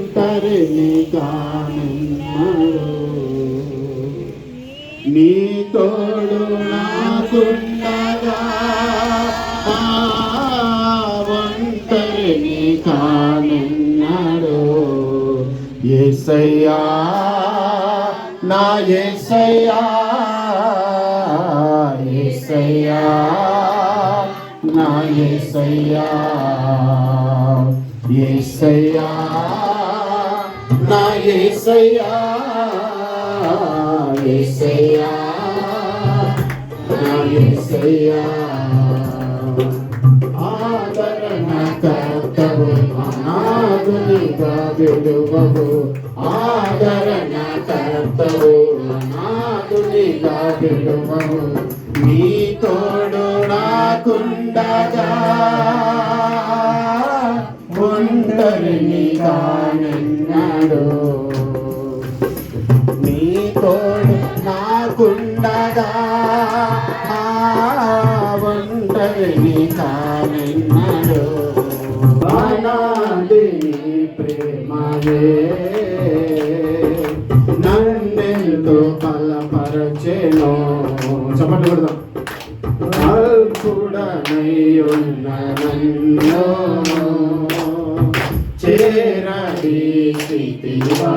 ఒంటరిని కానున్నాడు. నీ తోడు నాకుండగా ఒంటరిని కానున్నాడు. యేసయ్యా నా యేసయ్యా, యేసయ్యా నా యేసయ్యా, యేసయ్యా నా యేసయ్యా, యేసయ్యా నా యేసయ్యా. ఆదరణకర్తవు అనాథునిగా విడువవు, ఆదరణకర్తవు అనాథునిగా విడువవు. నీ తోడు నాకుండగా ఒంటరిని కానున్నాడు. నీ తోడు నాకుండగా ఒంటరిని కానున్నాడు. అనాది ప్రేమయే నన్నెంతో బలపరచెను. చెప్పండి కొడదాం. అల్పుడనై ఉన్న నన్ను చేరడి స్థితివా